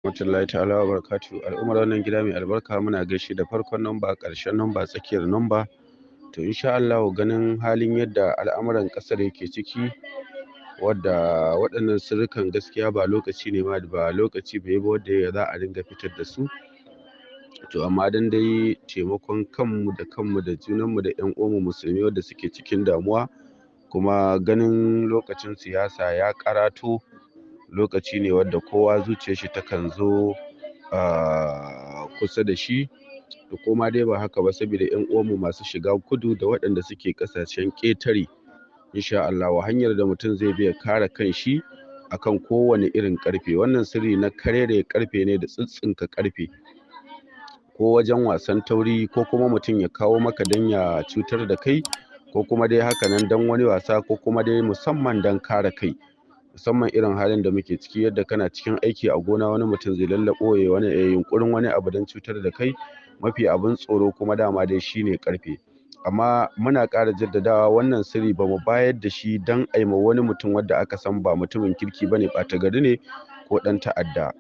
Rahmatullahi ta'ala wa barakatuhu. Al'ummar wannan gida mai albarka muna gaishe da farkon namba, ƙarshen namba, tsakiyar namba. To insha Allah ganin halin yadda al'amuran ƙasar yake ciki, wadda waɗannan sirrukan gaskiya ba lokaci ne ma ba lokaci bai ba wadda za a ringa fitar da su. To amma dan dai taimakon kanmu da junanmu da ƴan uwanmu musulmi wadda suke cikin damuwa, kuma ganin lokacin siyasa ya ƙarato, lokaci ne wadda kowa zuciyar shi takan zo kusa da shi. To koma dai ba haka ba, saboda ƴan uwanmu masu shiga kudu da waɗanda suke ƙasashen ƙetare, insha Allah hanyar da mutum zai bi ya kare kanshi akan kowane irin ƙarfe. Wannan sirri na karere ƙarfe ne da tsitsinka ƙarfe, ko wajen wasan tauri, ko kuma mutum ya kawo maka dan ya cutar da kai, ko kuma dai haka nan dan wani wasa, ko kuma dai musamman dan kare kai. Musamman irin halin da muke ciki, yadda kana cikin aiki a gona wani mutum zai lallaɓo ya wani yunƙurin wani abu don cutar da kai. Mafi abin tsoro kuma dama dai shine ƙarfe. Amma muna ƙara jaddadawa, wannan sirri ba mu bayar da shi don a yi ma wani mutum wadda aka san ba mutumin kirki ba ne, ɓata gari ne ko ɗan ta'adda.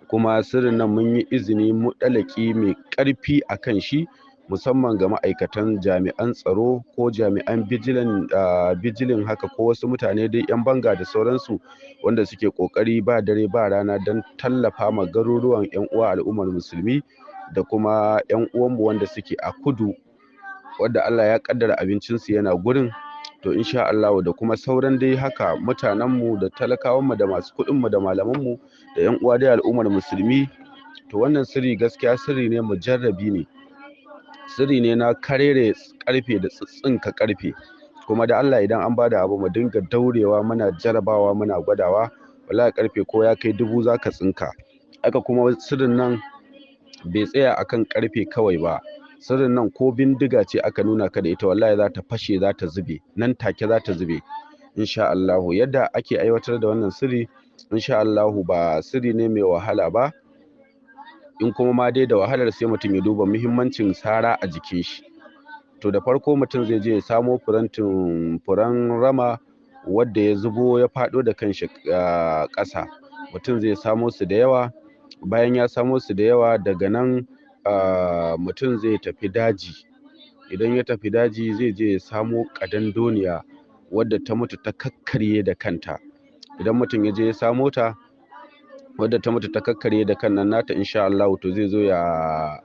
Kuma sirrin nan mun yi izini muɗalaƙi mai ƙarfi a kan shi, musamman ga ma'aikatan jami'an tsaro ko jami'an bijilin haka, ko wasu mutane dai 'yan banga da sauransu, wanda suke ƙoƙari ba dare ba rana don tallafa ma garuruwan 'yan uwa al'ummar musulmi, da kuma 'yan uwanmu wanda suke a kudu, wadda Allah ya ƙaddara abincinsu yana gurin. To insha Allah, da kuma sauran dai haka mutanenmu da talakawanmu da masu kuɗinmu da malamanmu da 'yan uwa dai al'ummar musulmi. To wannan sirri gaskiya sirri ne mujarrabi ne, sirri ne na karere ƙarfe da tsitsinka ƙarfe. Kuma da Allah idan an bada abu mu dinga daurewa muna jarabawa muna gwadawa, wallahi ƙarfe ko ya kai 1000 zaka tsinka. Haka kuma sirrin nan bai tsaya akan ƙarfe kawai ba, sirrin nan ko bindiga ce aka nuna ka da ita, wallahi za ta fashe, za ta zube nan take, za ta zube insha Allah. Yadda ake aiwatar da wannan sirri, insha Allah ba sirri ne mai wahala ba. In kuma ma dai da wahalar, sai mutum ya duba muhimmancin sara a jikin shi. To da farko mutum zai je ya samo furen rama wadda ya zubo ya faɗo da kanshi ƙasa. Mutum zai samo su da yawa. Bayan ya samo su da yawa, daga nan mutum zai tafi daji. Idan ya tafi daji, zai je ya samo ƙadandoniya wadda ta mutu ta kakkarye da kanta. Idan mutum ya je ya samo ta wadda ta mutu ta kakkarye da kan nan nata, insha Allah to zai zo ya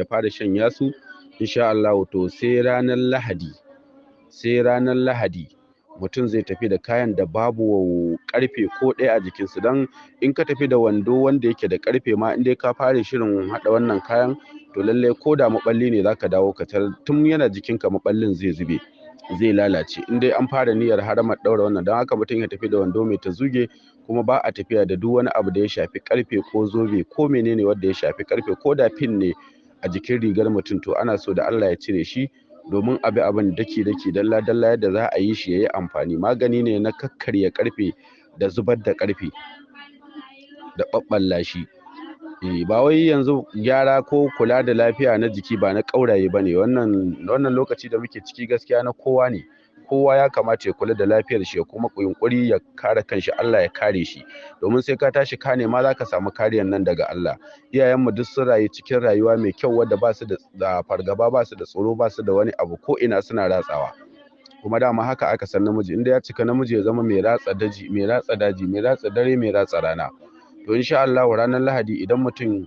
fara shanya su insha Allah. To sai ranar Lahadi mutum zai tafi da kayan da babu ƙarfe ko ɗaya a jikinsu. Dan in ka tafi da wando wanda yake da ƙarfe ma, in dai ka fara shirin haɗa wannan kayan, to lallai ko da maɓalli ne zaka dawo ka tarar tun yana jikinka maɓallin zai zube, zai lalace, in dai an fara niyyar haramar ɗaura wannan. Don haka mutum ya tafi da wando mai ta zuge. Kuma ba a tafiya da duk wani abu da ya shafi ƙarfe ko zobe ko menene wanda ya shafi ƙarfe, ko da pin ne a jikin rigar mutum, to ana so da Allah ya cire shi, domin abi abin daki dalla yadda za a yi shi yayi amfani. Magani ne na kakkarya ƙarfe da zubar da ƙarfe da ɓaɓɓalla shi. Ba wai yanzu gyara ko kula da lafiya na jiki ba na ƙauraye bane. Wannan lokaci da muke ciki gaskiya na kowa ne. Kowa ya kamata ya kula da lafiyar shi, ya kuma yunkuri ya kare kanshi, Allah ya kare shi. Domin sai ka tashi ka nema zaka samu kariyar nan daga Allah. Iyayenmu duk sun rayu cikin rayuwa mai kyau, wadda ba su da fargaba, ba su da tsoro, ba su da wani abu, ko ina suna ratsawa. Kuma dama haka aka san namiji, inda ya cika namiji ya zama mai ratsa daji, mai ratsa dare, mai ratsa rana. To insha Allah ranar Lahadi idan mutum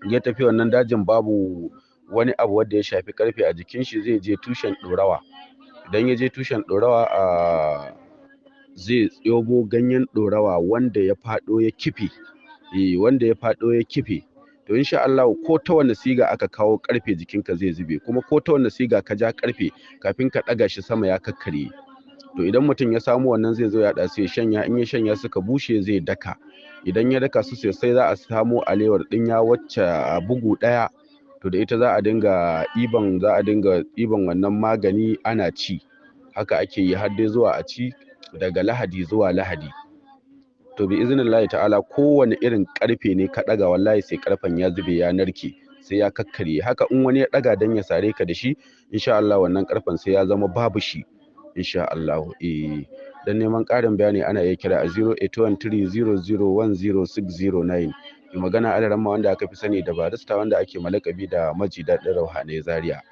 ya tafi wannan dajin, babu wani abu wanda ya shafi ƙarfe a jikin shi, zai je tushen ɗorawa. Idan ya je tushen ɗorawa, zai tsobo ganyen ɗorawa wanda ya faɗo ya kife. To insha Allah ko ta wanne siga aka kawo ƙarfe, jikinka zai zube. Kuma ko ta wanne siga ka ja ƙarfe, kafin ka ɗaga shi sama ya kakkarye. To idan mutum ya samu wannan, zai zo ya haɗa su ya shanya. In ya shanya suka bushe, zai daka. Idan ya daka su sosai, za a samo alewar ɗinya wacce a bugu ɗaya, to da ita za a dinga ɗiban wannan magani ana ci. Haka ake yi har dai zuwa a ci, daga Lahadi zuwa Lahadi. To bi iznillahi ta'ala, kowane irin ƙarfe ne ka ɗaga, wallahi sai ƙarfen ya zube, ya narke, sai ya kakkarye. Haka in wani ya ɗaga dan ya sare ka da shi, insha Allah wannan ƙarfen sai ya zama babu shi insha Allah. dan neman ƙarin bayani ana iya kira a 081300100609. Mai magana Alaramma wanda aka fi sani da barista wanda ake malakabi da maji daɗin rauhanai Zaria.